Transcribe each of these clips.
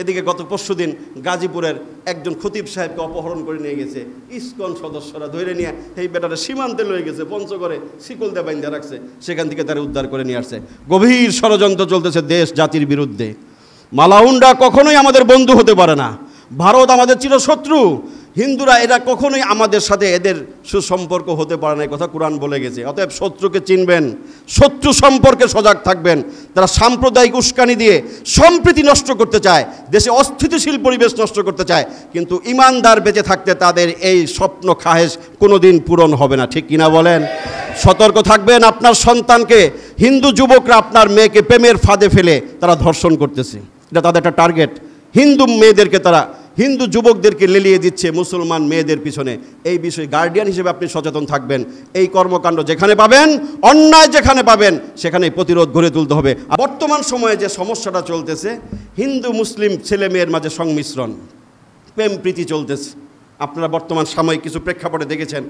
এদিকে গত পরশুদিন গাজীপুরের একজন খতিব সাহেবকে অপহরণ করে নিয়ে গেছে, ইসকন সদস্যরা ধরে নিয়ে এই বেটাটা সীমান্তে লয়ে গেছে, পঞ্চগড়ে শিকল দিয়ে বাইন্ধা রাখছে, সেখান থেকে তারা উদ্ধার করে নিয়ে আসছে। গভীর ষড়যন্ত্র চলতেছে দেশ জাতির বিরুদ্ধে। মালাউনরা কখনোই আমাদের বন্ধু হতে পারে না, ভারত আমাদের চিরশত্রু, হিন্দুরা এরা কখনোই আমাদের সাথে এদের সুসম্পর্ক হতে পারে না, এই কথা কোরআন বলে গেছে। অতএব শত্রুকে চিনবেন, শত্রু সম্পর্কে সজাগ থাকবেন। তারা সাম্প্রদায়িক উস্কানি দিয়ে সম্প্রীতি নষ্ট করতে চায়, দেশে অস্থিতিশীল পরিবেশ নষ্ট করতে চায়, কিন্তু ইমানদার বেঁচে থাকতে তাদের এই স্বপ্ন খাহেশ কোনোদিন পূরণ হবে না, ঠিক কিনা বলেন? সতর্ক থাকবেন। আপনার সন্তানকে, হিন্দু যুবকরা আপনার মেয়েকে প্রেমের ফাঁদে ফেলে তারা ধর্ষণ করতেছে, এটা তাদের একটা টার্গেট। হিন্দু মেয়েদেরকে তারা, হিন্দু যুবকদেরকে লেলিয়ে দিচ্ছে মুসলমান মেয়েদের পিছনে। এই বিষয়ে গার্ডিয়ান হিসেবে আপনি সচেতন থাকবেন। এই কর্মকাণ্ড যেখানে পাবেন, অন্যায় যেখানে পাবেন, সেখানেই প্রতিরোধ গড়ে তুলতে হবে। বর্তমান সময়ে যে সমস্যাটা চলতেছে, হিন্দু মুসলিম ছেলে মেয়ের মাঝে সংমিশ্রণ, প্রেম প্রীতি চলতেছে। আপনারা বর্তমান সাময়িক কিছু প্রেক্ষাপটে দেখেছেন,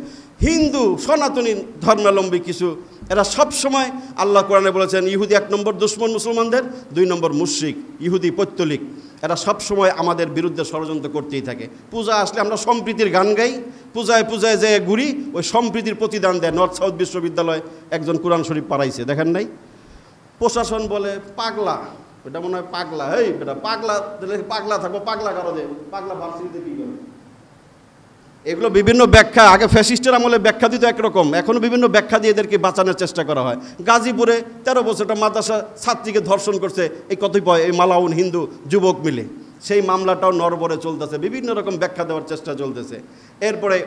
হিন্দু সনাতনী ধর্মাবলম্বী কিছু, এরা সব সময়, আল্লাহ কোরআনে বলেছেন ইহুদি 1 নম্বর দুশমন মুসলমানদের, 2 নম্বর মুশরিক, ইহুদি পৈত্তলিক। এরা সব সময় আমাদের বিরুদ্ধে ষড়যন্ত্র করতেই থাকে। পূজা আসলে আমরা সম্প্রীতির গান গাই, পূজায় পূজায় যে ঘুরি, ওই সম্প্রীতির প্রতিদান দেয়। নর্থ সাউথ বিশ্ববিদ্যালয় একজন কোরআন শরীফ পড়াইছে, দেখেন নাই? প্রশাসন বলে পাগলা, ওটা মনে হয় পাগলা, এই বেটা পাগলা, পাগলা থাকবো, পাগলা কারো দে, পাগলা ভার্সিটিতে কী করে? এগুলো বিভিন্ন ব্যাখ্যা, আগে ফ্যাসিস্টের আমলে ব্যাখ্যা দিত একরকম, এখনও বিভিন্ন ব্যাখ্যা দিয়ে এদেরকে বাঁচানোর চেষ্টা করা হয়। গাজীপুরে 13 বছরটা মাদ্রাসা ছাত্রীকে ধর্ষণ করছে এই কতিপয় এই মালাউন হিন্দু যুবক মিলে, সেই মামলাটাও নরবরে চলতেছে, বিভিন্ন রকম ব্যাখ্যা দেওয়ার চেষ্টা চলতেছে। এরপরে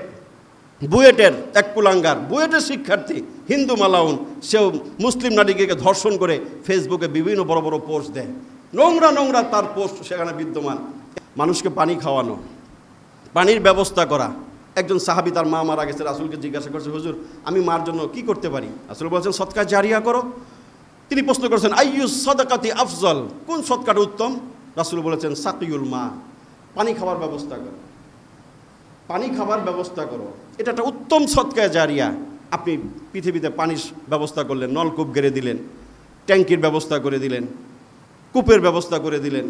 বুয়েটের এক কুলাঙ্গার, বুয়েটের শিক্ষার্থী হিন্দু মালাউন, সেও মুসলিম নারীকে ধর্ষণ করে ফেসবুকে বিভিন্ন বড় বড় পোস্ট দেয়, নোংরা নোংরা তার পোস্ট সেখানে বিদ্যমান। মানুষকে পানি খাওয়ানো, পানির ব্যবস্থা করা। একজন সাহাবী, তার মা মারা গেছে, রাসূলকে জিজ্ঞাসা করছে, হুজুর আমি মার জন্য কি করতে পারি? রাসূল বলছেন সদকা জারিয়া করো। তিনি প্রশ্ন করেছেন আইয়ু সাদাকাতি আফজল, কোন সদকাটা উত্তম? রাসূল বলেছেন সাকিউল মা, পানি খাওয়ার ব্যবস্থা করো, পানি খাবার ব্যবস্থা করো, এটা একটা উত্তম সদকা জারিয়া। আপনি পৃথিবীতে পানির ব্যবস্থা করলেন, নলকূপ গেড়ে দিলেন, ট্যাঙ্কির ব্যবস্থা করে দিলেন, কূপের ব্যবস্থা করে দিলেন,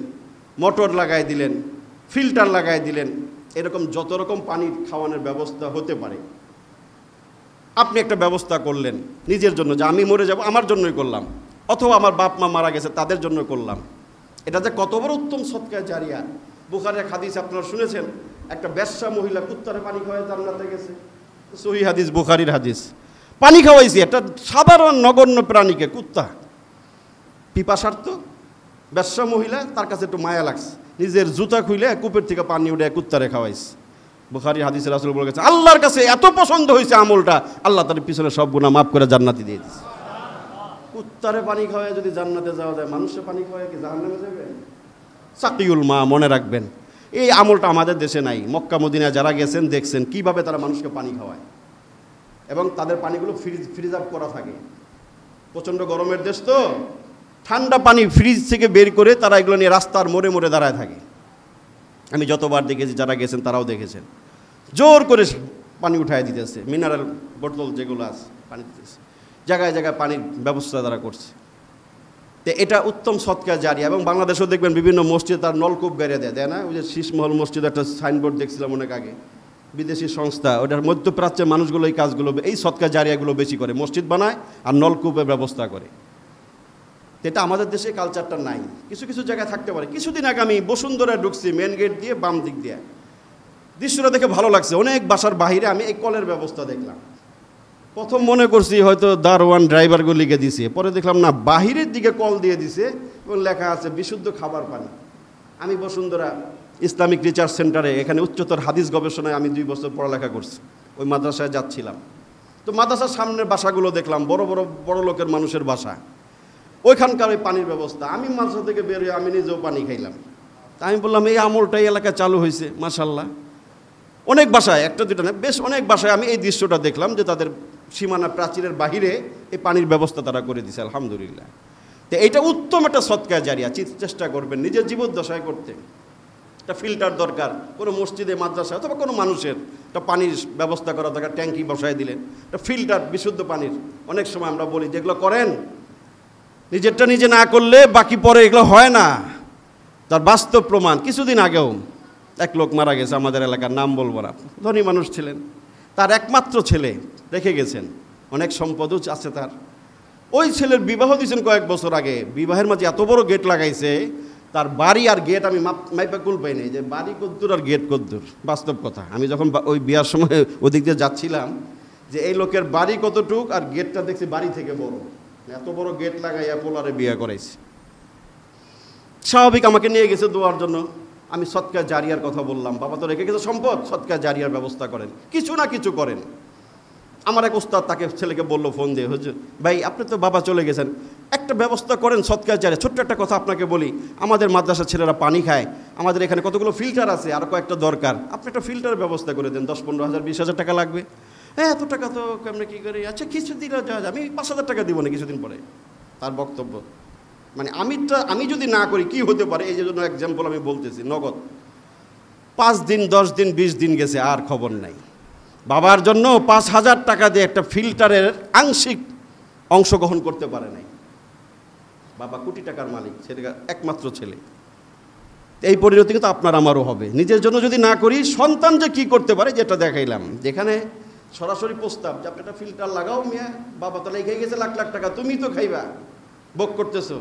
মোটর লাগাই দিলেন, ফিল্টার লাগাই দিলেন, এরকম যত রকম পানি খাওয়ানোর ব্যবস্থা হতে পারে আপনি একটা ব্যবস্থা করলেন নিজের জন্য, যে আমি মরে যাব আমার জন্যই করলাম, অথবা আমার বাপ মা মারা গেছে তাদের জন্য করলাম। এটা যে কত বড় উত্তম সদকা জারিয়া। বুখারীর হাদিস আপনারা শুনেছেন, একটা বেশ্যা মহিলা কুত্তারে পানি খাওয়ায় জান্নাতে গেছে, সহিহ হাদিস, বুখারীর হাদিস। পানি খাওয়াইছি একটা সাধারণ নগণ্য প্রাণীকে, কুত্তা, পিপাসার্থ বেশ্যা মহিলা, তার কাছে একটু মায়া লাগছে, নিজের জুতা খুলে কূপের থেকে পানি উঠে কুত্তারে খাওয়াইছে। বুখারী হাদিসে রাসূল বলে গেছে আল্লাহর কাছে এত পছন্দ হয়েছে আমলটা, আল্লাহ তার পিছনে সব গুনাহ মাফ করে জান্নাতি দিয়ে দিয়েছে। কুত্তারে পানি খাওয়ায় যদি জান্নাতে যাওয়া যায়, মানুষের পানি খাওয়ায় কি জাহান্নামে যাবে? সাকিউল মা, মনে রাখবেন এই আমলটা আমাদের দেশে নাই। মক্কা মদিনায় যারা গেছেন দেখছেন কিভাবে তারা মানুষকে পানি খাওয়ায়, এবং তাদের পানিগুলো ফ্রিজ আপ করা থাকে। প্রচণ্ড গরমের দেশ তো, ঠান্ডা পানি ফ্রিজ থেকে বের করে তারা এগুলো নিয়ে রাস্তার মোড়ে মোড়ে দাঁড়ায় থাকে। আমি যতবার দেখেছি, যারা গেছেন তারাও দেখেছেন, জোর করে পানি উঠায় দিতেছে, মিনারেল বোতল যেগুলো আছে পানি দিতেছে, জায়গায় জায়গায় পানির ব্যবস্থা তারা করছে। তো এটা উত্তম সদকা জারিয়া। এবং বাংলাদেশেও দেখবেন বিভিন্ন মসজিদ তার নলকূপ বেড়ে দেয় না? ওই যে শীষমহল মসজিদ একটা সাইনবোর্ড দেখছিলাম অনেক আগে, বিদেশি সংস্থা, ওটার মধ্যপ্রাচ্যের মানুষগুলো এই কাজগুলো, এই সদকা জারিয়াগুলো বেশি করে, মসজিদ বানায় আর নলকূপের ব্যবস্থা করে। এটা আমাদের দেশে কালচারটা নাই, কিছু কিছু জায়গায় থাকতে পারে। কিছুদিন আগে আমি বসুন্ধরায় ঢুকছি, মেন গেট দিয়ে বাম দিক দিয়ে, দৃশ্যটা দেখে ভালো লাগছে। অনেক বাসার বাহিরে আমি এই কলের ব্যবস্থা দেখলাম। প্রথম মনে করছি হয়তো দারোয়ান ড্রাইভারগুলিকে দিছে, পরে দেখলাম না, বাহিরের দিকে কল দিয়ে দিছে এবং লেখা আছে বিশুদ্ধ খাবার পানি। আমি বসুন্ধরা ইসলামিক রিসার্চ সেন্টারে, এখানে উচ্চতর হাদিস গবেষণায় আমি 2 বছর পড়ালেখা করছি, ওই মাদ্রাসায় যাচ্ছিলাম। তো মাদ্রাসার সামনের বাসাগুলো দেখলাম, বড় বড় বড় লোকের মানুষের বাসা, ওইখানকার ওই পানির ব্যবস্থা। আমি মাদ্রাসা থেকে বের হয়ে আমি নিজেও পানি খাইলাম। তা আমি বললাম এই আমলটাই এলাকায় চালু হয়েছে, মাশাআল্লাহ। অনেক বাসায়, একটা দুটো না, বেশ অনেক বাসায় আমি এই দৃশ্যটা দেখলাম, যে তাদের সীমানা প্রাচীরের বাহিরে এই পানির ব্যবস্থা তারা করে দিয়েছে, আলহামদুলিল্লাহ। তো এইটা উত্তম একটা সদকা জারিয়া, চেষ্টা করবেন নিজের জীবদ্দশায় করতে। একটা ফিল্টার দরকার, কোনো মসজিদে মাদ্রাসা অথবা কোনো মানুষের একটা পানির ব্যবস্থা করা দরকার, ট্যাঙ্কি বসায় দিলেন, একটা ফিল্টার বিশুদ্ধ পানির। অনেক সময় আমরা বলি যেগুলো করেন নিজেরটা নিজে না করলে বাকি পরে এগুলো হয় না। তার বাস্তব প্রমাণ। কিছুদিন আগেও এক লোক মারা গেছে আমাদের এলাকার, নাম বলবো না, ধনী মানুষ ছিলেন, তার একমাত্র ছেলে রেখে গেছেন, অনেক সম্পদও আছে তার। ওই ছেলের বিবাহ দিয়েছেন কয়েক বছর আগে, বিবাহের মাঝে এত বড় গেট লাগাইছে, তার বাড়ি আর গেট আমি মাইপা কুল পাই নাই যে বাড়ি কদ্দুর আর গেট কদ্দুর। বাস্তব কথা, আমি যখন ওই বিয়ার সময় ওদিক দিয়ে যাচ্ছিলাম যে এই লোকের বাড়ি কতটুক আর গেটটা দেখছি বাড়ি থেকে বড়, এত বড় গেট লাগাইয়া পোলারে বিয়ে করাইছে। স্বাভাবিক আমাকে নিয়ে গেছে দোয়ার জন্য, আমি সৎকা জারিয়ার কথা বললাম, বাবা তো রেখে গেছে সম্পদ, সৎকা জারিয়ার ব্যবস্থা করেন, কিছু না কিছু করেন। আমার এক উস্তাদ তাকে ছেলেকে বললো ফোন দিয়ে, হুজুর ভাই আপনি তো বাবা চলে গেছেন, একটা ব্যবস্থা করেন সৎকা জারিয়া। ছোট্ট একটা কথা আপনাকে বলি, আমাদের মাদ্রাসার ছেলেরা পানি খায়, আমাদের এখানে কতগুলো ফিল্টার আছে, আর কয়েকটা দরকার, আপনি একটা ফিল্টারের ব্যবস্থা করে দেন, 10-15 হাজার 20 হাজার টাকা লাগবে। হ্যাঁ এত টাকা তো কেমন কী করি, আচ্ছা কিছু দিন যাওয়া যায়, আমি 5,000 টাকা দিব না কিছুদিন পরে। তার বক্তব্য মানে আমি যদি না করি কি হতে পারে, এই জন্য এক্সাম্পল আমি বলতেছি। নগদ 5 দিন 10 দিন 20 দিন গেছে, আর খবর নাই। বাবার জন্য 5,000 টাকা দিয়ে একটা ফিল্টারের আংশিক অংশগ্রহণ করতে পারে নাই। বাবা কোটি টাকার মালিক, ছেলে একমাত্র ছেলে। এই পরিণতি কিন্তু আপনার আমারও হবে। নিজের জন্য যদি না করি, সন্তান যে কি করতে পারে যেটা দেখাইলাম, যেখানে সরাসরি প্রস্তাব যে আপনি একটা ফিল্টার লাগাও মিয়া, বাবা তো লেগে গেছে লাখ লাখ টাকা, তুমি তো খাইবা, ভোগ করতেছো,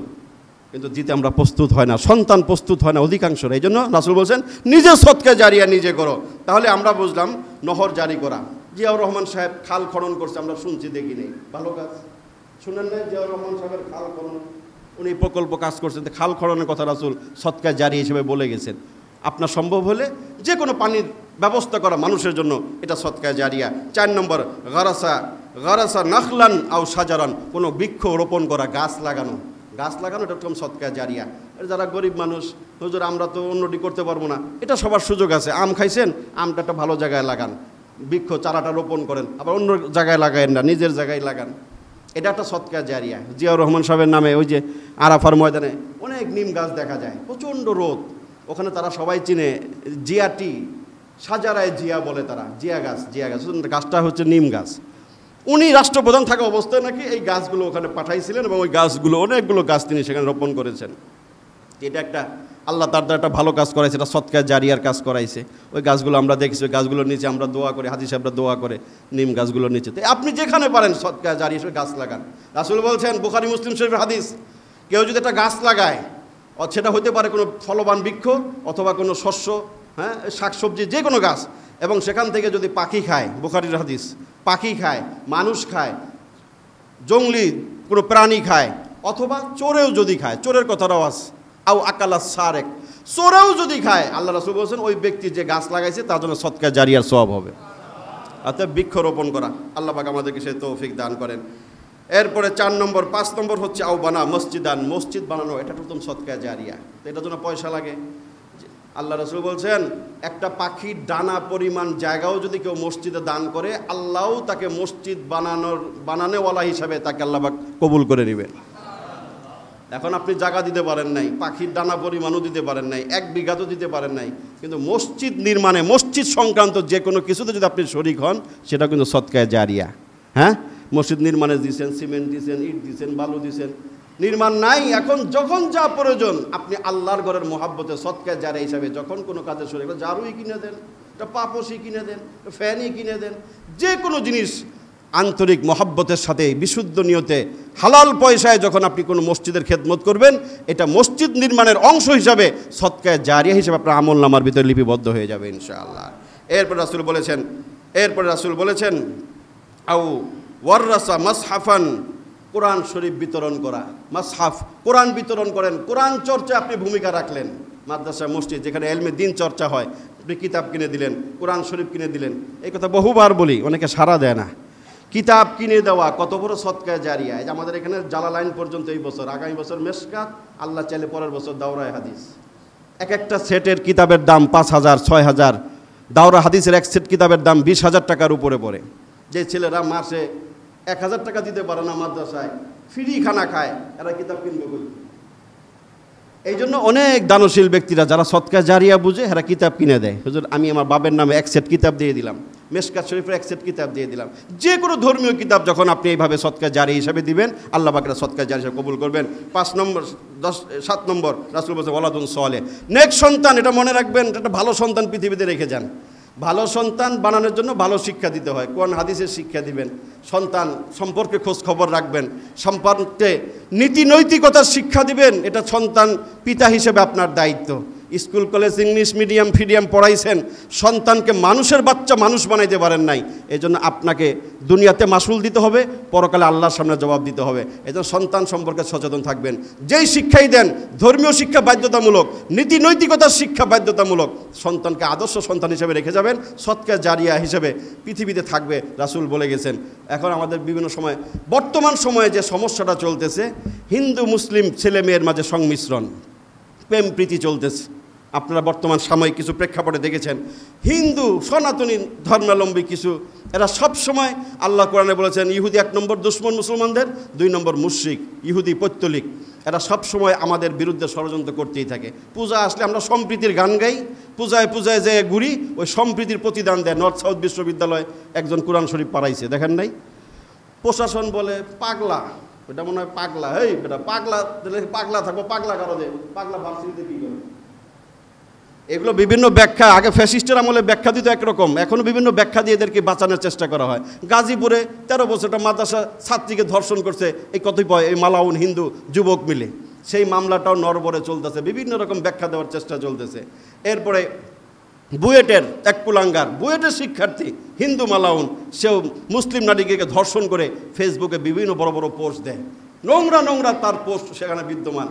কিন্তু দিতে আমরা প্রস্তুত হয় না, সন্তান প্রস্তুত হয় না অধিকাংশ। এই জন্য রাসূল বলছেন নিজে সদকা জারিয়া নিজে করো। তাহলে আমরা বুঝলাম নহর জারি করা। জিয়াউর রহমান সাহেব খাল খনন করছে, আমরা শুনছি দেখি নেই, ভালো কাজ শুনেন না? জিয়াউর রহমান সাহেবের খাল খনন, উনি প্রকল্প কাজ করছেন, খাল খননের কথা রাসূল সদকা জারি হিসেবে বলে গেছেন। আপনার সম্ভব হলে যে কোনো পানির ব্যবস্থা করা মানুষের জন্য, এটা সদকা জারিয়া। 4 নম্বর গারাসা নাখলান আও সাজারান, কোনো বৃক্ষ রোপণ করা, গাছ লাগানো এটা একদম সদকা জারিয়া। যারা গরিব মানুষ, হুজুর আমরা তো অন্যটি করতে পারবো না, এটা সবার সুযোগ আছে। আম খাইছেন, আমটা একটা ভালো জায়গায় লাগান, বৃক্ষ চারাটা রোপণ করেন, আবার অন্য জায়গায় লাগায়েন না, নিজের জায়গায় লাগান, এটা একটা সদকা জারিয়া। জিয়াউর রহমান সাহেবের নামে ওই যে আরাফার ময়দানে অনেক নিম গাছ দেখা যায়, প্রচণ্ড রোদ, ওখানে তারা সবাই চিনে জিয়াটি, সাজারায় জিয়া বলে তারা, জিয়া গাছ গাছটা হচ্ছে নিম গাছ। উনি রাষ্ট্রপ্রধান থাকা অবস্থায় নাকি এই গাছগুলো ওখানে পাঠাইছিলেন এবং ওই গাছগুলো অনেকগুলো গাছ তিনি সেখানে রোপণ করেছেন। এটা একটা আল্লাহ তার দ্বারা একটা ভালো কাজ করাইছে, এটা সদকা জারিয়ার কাজ করাইছে। ওই গাছগুলো আমরা দেখছি, ওই গাছগুলোর নিচে আমরা দোয়া করি, হাজি সাহেবরা দোয়া করে নিম গাছগুলোর নিচে। তো আপনি যেখানে পারেন সদকা জারিয়া হিসেবে গাছ লাগান। রাসূল বলছেন, বুখারী মুসলিম শরীফের হাদিস, কেউ যদি একটা গাছ লাগায়, সেটা হতে পারে কোনো ফলবান বৃক্ষ অথবা কোনো শস্য, হ্যাঁ শাকসবজি, যে কোনো গাছ, এবং সেখান থেকে যদি পাখি খায়, বুখারীর হাদিস, পাখি খায়, মানুষ খায়, জঙ্গলি কোনো প্রাণী খায়, অথবা চোরেও যদি খায়, চোরের কথাটাও আছে, আও আকালা সারেক, চোরেও যদি খায়, আল্লাহ রাসূল বলছেন ওই ব্যক্তি যে গাছ লাগাইছে তার জন্য সদকা জারিয়ার সওয়াব হবে। অর্থাৎ বৃক্ষরোপণ করা, আল্লাহ পাক আমাদেরকে সেই তৌফিক দান করেন। এরপরে 4 নম্বর 5 নম্বর হচ্ছে আও বানা মসজিদান, মসজিদ বানানো, এটা প্রথম সদকা জারিয়া। তো এটার জন্য পয়সা লাগে। আল্লাহ রাসূল বলছেন একটা পাখির ডানা পরিমাণ জায়গাও যদি কেউ মসজিদে দান করে, আল্লাহও তাকে মসজিদ বানানোওয়ালা হিসাবে তাকে আল্লাহ পাক কবুল করে নেবেন। এখন আপনি জায়গা দিতে পারেন নাই, পাখির ডানা পরিমাণও দিতে পারেন নাই, 1 বিঘা তো দিতে পারেন নাই, কিন্তু মসজিদ নির্মাণে, মসজিদ সংক্রান্ত যে কোনো কিছুতে যদি আপনি শরীক হন, সেটা কিন্তু সদকা জারিয়া। হ্যাঁ, মসজিদ নির্মাণে দিয়েছেন, সিমেন্ট দিয়েছেন, ইট দিয়েছেন, বালু দিয়েছেন, নির্মাণ নাই, এখন যখন যা প্রয়োজন আপনি আল্লাহর ঘরের মহাব্বতে সদকা জারিয়া হিসাবে যখন কোনো কাজে শরীক, জারুই কিনে দেন, একটা পাপোশি কিনে দেন, ফ্যানই কিনে দেন, যে কোনো জিনিস আন্তরিক মহাব্বতের সাথে বিশুদ্ধ নিয়তে হালাল পয়সায় যখন আপনি কোনো মসজিদের খেদমত করবেন, এটা মসজিদ নির্মাণের অংশ হিসাবে সদকা জারিয়া হিসাবে আপনার আমলনামার ভিতরে লিপিবদ্ধ হয়ে যাবে ইনশাআল্লাহ। এরপর রাসূল বলেছেন আও ওয়াররাসা মাসহাফান, কোরআন শরীফ বিতরণ করা, মাসহাফ কোরআন বিতরণ করেন, কোরআন চর্চা আপনি ভূমিকা রাখলেন। মাদ্রাসা মসজিদ যেখানে ইলমে দ্বীন চর্চা হয়, আপনি কিতাব কিনে দিলেন, কোরআন শরীফ কিনে দিলেন। এই কথা বহুবার বলি, অনেকে সাড়া দেয় না। কিতাব কিনে দেওয়া কত বড় সদকা জারিয়া। এই যে আমাদের এখানে জালালাইন পর্যন্ত এই বছর, আগামী বছর মেশকাত, আল্লাহ চাইলে পরের বছর দাওরায়ে হাদিস, এক একটা সেটের কিতাবের দাম 5,000 6,000, দাওরা হাদিসের এক সেট কিতাবের দাম 20,000 টাকার উপরে পড়ে। যে ছেলেরা মাসে 1,000 টাকা দিতে পারে না মাদ্রাসায়, ফ্রি খানা খায়, এরা কিতাব কিনবে কই? এই জন্য অনেক দানশীল ব্যক্তিরা যারা সদকা জারিয়া বুঝে, এরা কিতাব কিনে দেয়। হুজুর আমি আমার বাবার নামে 1 সেট কিতাব দিয়ে দিলাম, মেশকাত শরীফের এক সেট কিতাব দিয়ে দিলাম। যে কোনো ধর্মীয় কিতাব যখন আপনি এইভাবে সদকা জারি হিসাবে দিবেন, আল্লাহ পাক সদকা জারি হিসাবে কবুল করবেন। 5 নম্বর 7 নম্বর রাসূল বলেছেন ওয়ালাদুন সালেহ, নেক সন্তান। এটা মনে রাখবেন, এটা ভালো সন্তান পৃথিবীতে রেখে যান। ভালো সন্তান বানানোর জন্য ভালো শিক্ষা দিতে হয়। কোন হাদিসের শিক্ষা দিবেন, সন্তান সম্পর্কে খোঁজ খবর রাখবেন, সম্পর্কে নীতি নৈতিকতার শিক্ষা দিবেন। এটা সন্তান পিতা হিসেবে আপনার দায়িত্ব। স্কুল কলেজ ইংলিশ মিডিয়াম ফিডিয়াম পড়াইছেন, সন্তানকে মানুষের বাচ্চা মানুষ বানাইতে পারেন নাই। এই জন্য আপনাকে দুনিয়াতে মাসুল দিতে হবে, পরকালে আল্লাহর সামনে জবাব দিতে হবে। এই জন্য সন্তান সম্পর্কে সচেতন থাকবেন। যেই শিক্ষাই দেন, ধর্মীয় শিক্ষা বাধ্যতামূলক, নীতি নৈতিকতার শিক্ষা বাধ্যতামূলক। সন্তানকে আদর্শ সন্তান হিসেবে রেখে যাবেন, সদকা জারিয়া হিসেবে পৃথিবীতে থাকবে, রাসূল বলে গেছেন। এখন আমাদের বিভিন্ন সময়, বর্তমান সময়ে যে সমস্যাটা চলতেছে, হিন্দু মুসলিম ছেলে মেয়ের মাঝে সংমিশ্রণ, প্রেম প্রীতি চলতেছে। আপনারা বর্তমান সাময়িক কিছু প্রেক্ষাপটে দেখেছেন, হিন্দু সনাতনী ধর্মাবলম্বী কিছু, এরা সব সময়, আল্লাহ কোরআনে বলেছেন ইহুদি 1 নম্বর দুশমন মুসলমানদের, 2 নম্বর মুশরিক, ইহুদি পৈত্তলিক। এরা সব সময় আমাদের বিরুদ্ধে ষড়যন্ত্র করতেই থাকে। পূজা আসলে আমরা সম্প্রীতির গান গাই, পূজায় পূজায় যে ঘুরি, ওই সম্প্রীতির প্রতিদান দেয়। নর্থ সাউথ বিশ্ববিদ্যালয় একজন কোরআন শরীফ পাড়াইছে, দেখেন নাই? প্রশাসন বলে পাগলা, ওটা মনে হয় পাগলা। এই বেটা পাগলা, পাগলা থাকবো, পাগলা কারো যে পাগলা ভার্সিটিতে কী করে? এগুলো বিভিন্ন ব্যাখ্যা, আগে ফ্যাসিস্টের আমলে ব্যাখ্যা দিত একরকম, এখনও বিভিন্ন ব্যাখ্যা দিয়ে এদেরকে বাঁচানোর চেষ্টা করা হয়। গাজীপুরে 13 বছরটা মাদ্রাসা ছাত্রীকে ধর্ষণ করছে এই কতিপয় এই মালাউন হিন্দু যুবক মিলে, সেই মামলাটাও নরবরে চলতেছে, বিভিন্ন রকম ব্যাখ্যা দেওয়ার চেষ্টা চলতেছে। এরপরে বুয়েটের এক কুলাঙ্গার, বুয়েটের শিক্ষার্থী হিন্দু মালাউন, সেও মুসলিম নারীকে ধর্ষণ করে ফেসবুকে বিভিন্ন বড় বড় পোস্ট দেয়, নোংরা নোংরা তার পোস্ট সেখানে বিদ্যমান।